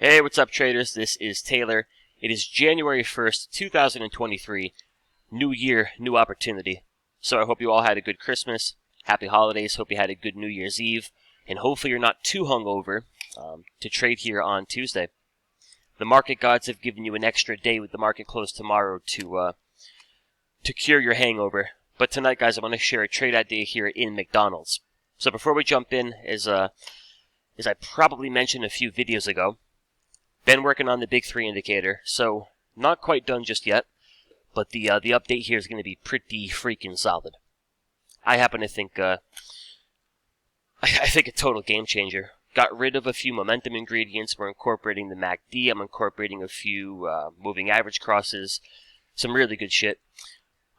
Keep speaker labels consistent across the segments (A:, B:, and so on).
A: Hey, what's up, traders? This is Taylor. It is January 1st, 2023. New year, new opportunity. So I hope you all had a good Christmas. Happy holidays. Hope you had a good New Year's Eve. And hopefully you're not too hungover to trade here on Tuesday. The market gods have given you an extra day with the market closed tomorrow to cure your hangover. But tonight, guys, I want to share a trade idea here in McDonald's. So before we jump in, as I probably mentioned a few videos ago, been working on the Big 3 indicator, so not quite done just yet, but the update here is going to be pretty freaking solid. I happen to think I think a total game changer. Got rid of a few momentum ingredients. We're incorporating the MCD. I'm incorporating a few moving average crosses. Some really good shit.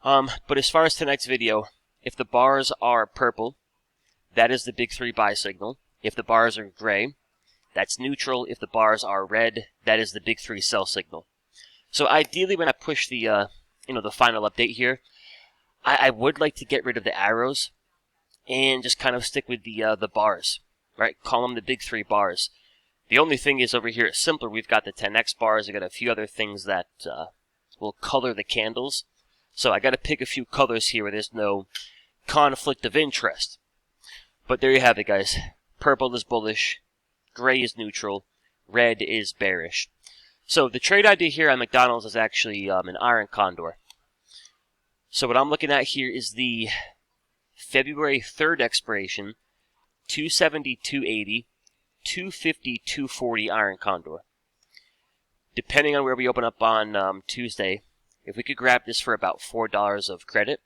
A: But as far as tonight's video, if the bars are purple, that is the Big 3 buy signal. If the bars are gray, that's neutral. If the bars are red, that is the Big 3 sell signal. So ideally, when I push the the final update here, I would like to get rid of the arrows and just kind of stick with the bars, right? Call them the Big 3 bars. The only thing is over here at Simpler, we've got the 10x bars. I got a few other things that will color the candles. So I got to pick a few colors here where there's no conflict of interest. But there you have it, guys. Purple is bullish. Gray is neutral, red is bearish. So the trade idea here on McDonald's is actually an iron condor. So what I'm looking at here is the February 3rd expiration, 270, 280, 250, 240 iron condor. Depending on where we open up on Tuesday, if we could grab this for about $4 of credit,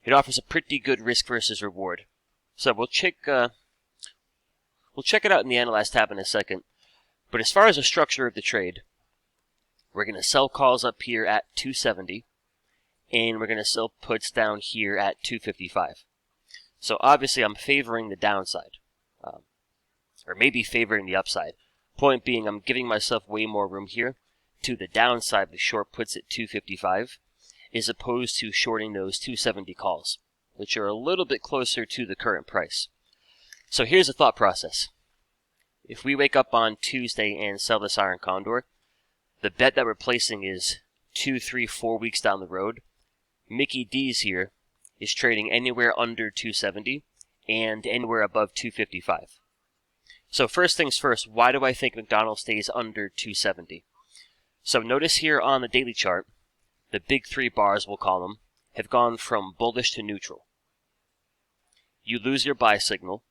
A: it offers a pretty good risk versus reward. So we'll check it out in the Analyze tab in a second. But as far as the structure of the trade, we're going to sell calls up here at 270, and we're going to sell puts down here at 255. So obviously I'm favoring the downside, or maybe favoring the upside. Point being, I'm giving myself way more room here to the downside, the short puts at 255, as opposed to shorting those 270 calls, which are a little bit closer to the current price. So here's the thought process. If we wake up on Tuesday and sell this iron condor, the bet that we're placing is 2, 3, 4 weeks down the road. Mickey D's here is trading anywhere under 270 and anywhere above 255. So first things first, why do I think McDonald's stays under 270? So notice here on the daily chart, the Big 3 bars, we'll call them, have gone from bullish to neutral. You lose your buy signal.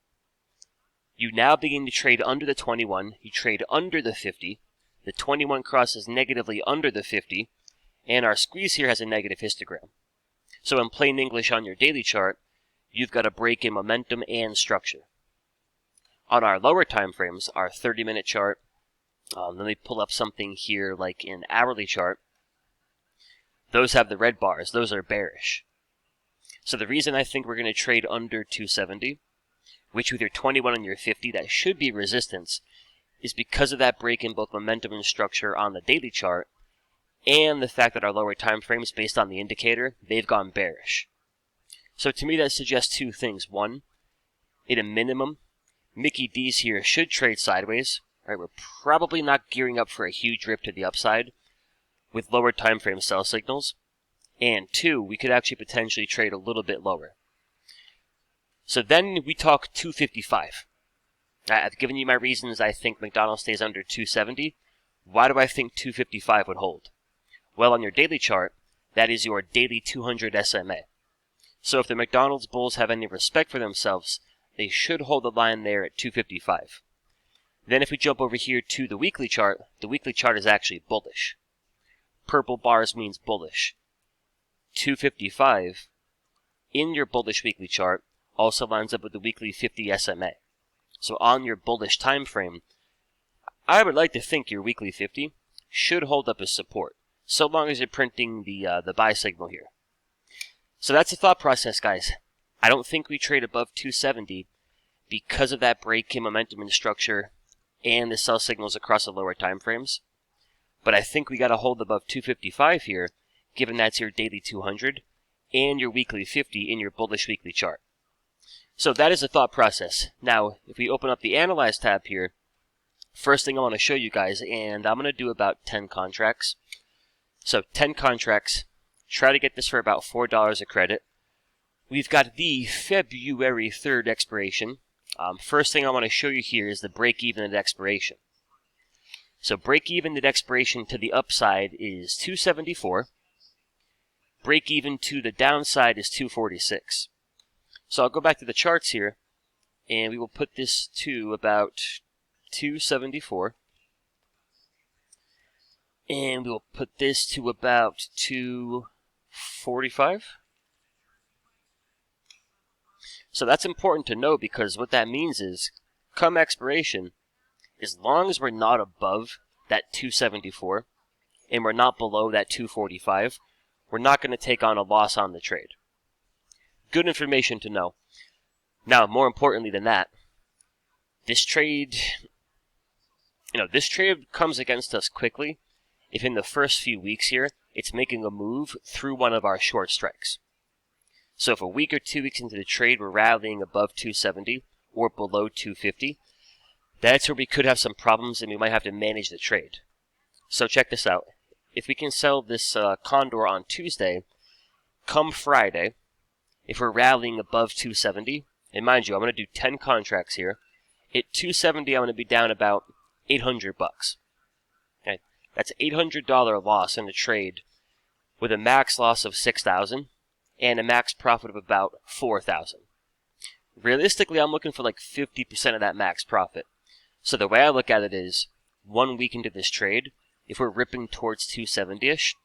A: You now begin to trade under the 21, you trade under the 50, the 21 crosses negatively under the 50, and our squeeze here has a negative histogram. So in plain English on your daily chart, you've got a break in momentum and structure. On our lower time frames, our 30-minute chart, let me pull up something here like an hourly chart, those have the red bars, those are bearish. So the reason I think we're going to trade under 270, which with your 21 and your 50, that should be resistance, is because of that break in both momentum and structure on the daily chart, and the fact that our lower time frames, based on the indicator, they've gone bearish. So to me that suggests two things. One, at a minimum, Mickey D's here should trade sideways. Right? We're probably not gearing up for a huge rip to the upside with lower time frame sell signals. And two, we could actually potentially trade a little bit lower. So then we talk 255. I've given you my reasons I think McDonald's stays under 270. Why do I think 255 would hold? Well, on your daily chart, that is your daily 200 SMA. So if the McDonald's bulls have any respect for themselves, they should hold the line there at 255. Then if we jump over here to the weekly chart is actually bullish. Purple bars means bullish. 255 in your bullish weekly chart also lines up with the weekly 50 SMA. So on your bullish time frame, I would like to think your weekly 50 should hold up as support, so long as you're printing the buy signal here. So that's the thought process, guys. I don't think we trade above 270 because of that break in momentum and structure and the sell signals across the lower time frames. But I think we got to hold above 255 here, given that's your daily 200 and your weekly 50 in your bullish weekly chart. So that is the thought process. Now, if we open up the Analyze tab here, First thing I want to show you guys, and I'm going to do about 10 contracts. So 10 contracts, try to get this for about $4 a credit. We've got the February 3rd expiration. First thing I want to show you here is the break-even at expiration. So break-even at expiration to the upside is 274. Break-even to the downside is 246. So I'll go back to the charts here, and we will put this to about 274. And we'll put this to about 245. So that's important to know, because what that means is, come expiration, as long as we're not above that 274 and we're not below that 245, we're not going to take on a loss on the trade. Good information to know. Now, more importantly than that, this trade comes against us quickly if in the first few weeks here, it's making a move through one of our short strikes. So if a week or 2 weeks into the trade we're rallying above 270 or below 250, that's where we could have some problems and we might have to manage the trade. So check this out. If we can sell this Condor on Tuesday, come Friday, if we're rallying above 270, and mind you, I'm going to do 10 contracts here, at 270 I'm going to be down about $800. Okay? That's an $800 loss in the trade with a max loss of $6,000 and a max profit of about $4,000. Realistically, I'm looking for like 50% of that max profit. So the way I look at it is, 1 week into this trade, if we're ripping towards 270-ish,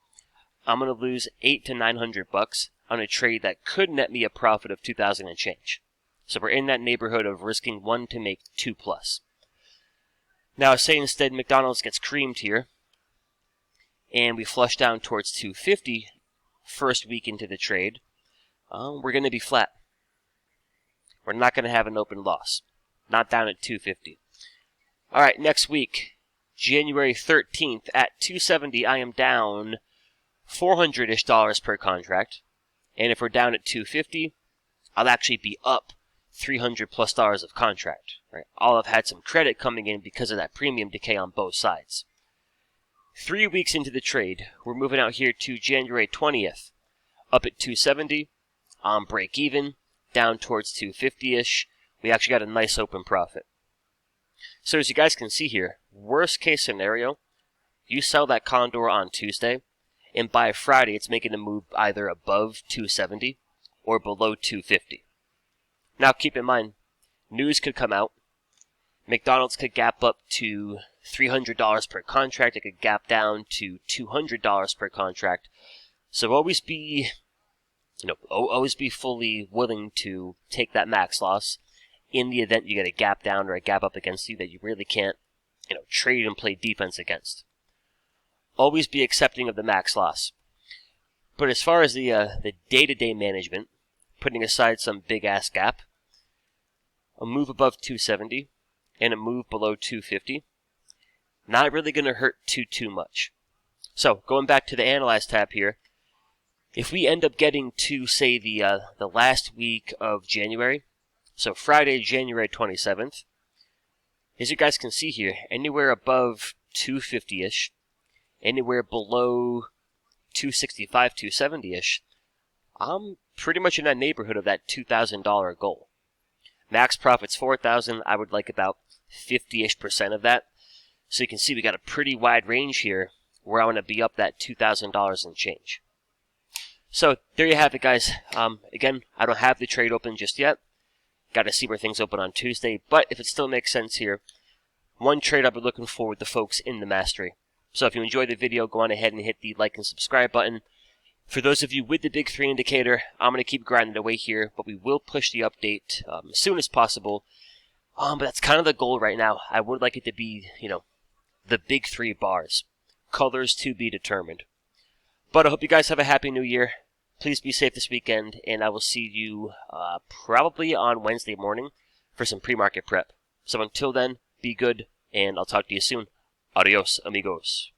A: I'm going to lose $800 to $900 on a trade that could net me a profit of $2,000 and change. So we're in that neighborhood of risking 1 to make 2 plus. Now, say instead McDonald's gets creamed here, and we flush down towards 250 first week into the trade, we're going to be flat. We're not going to have an open loss. Not down at 250. All right, next week, January 13th at 270, I am down $400-ish per contract. And if we're down at 250, I'll actually be up $300 plus of contract. Right? I'll have had some credit coming in because of that premium decay on both sides. 3 weeks into the trade, we're moving out here to January 20th, up at 270, on break even, down towards 250-ish. We actually got a nice open profit. So as you guys can see here, worst case scenario, you sell that Condor on Tuesday, and by Friday it's making a move either above 270 or below 250. Now keep in mind, news could come out. McDonald's could gap up to $300 per contract. It could gap down to $200 per contract. So always be fully willing to take that max loss in the event you get a gap down or a gap up against you that you really can't, trade and play defense against. Always be accepting of the max loss. But as far as the day-to-day management, putting aside some big-ass gap, a move above 270 and a move below 250, not really going to hurt too much. So, going back to the Analyze tab here, if we end up getting to, say, the last week of January, so Friday, January 27th, as you guys can see here, anywhere above 250-ish, anywhere below 265, 270-ish, I'm pretty much in that neighborhood of that $2,000 goal. Max profit's $4,000. I would like about 50-ish% of that. So you can see we got a pretty wide range here where I want to be up that $2,000 and change. So there you have it, guys. Again, I don't have the trade open just yet. Got to see where things open on Tuesday. But if it still makes sense here, one trade I'll be looking for with the folks in the Mastery. So if you enjoyed the video, go on ahead and hit the like and subscribe button. For those of you with the Big 3 indicator, I'm going to keep grinding away here, but we will push the update as soon as possible. But that's kind of the goal right now. I would like it to be, the Big 3 bars. Colors to be determined. But I hope you guys have a happy new year. Please be safe this weekend, and I will see you probably on Wednesday morning for some pre-market prep. So until then, be good, and I'll talk to you soon. Adios, amigos.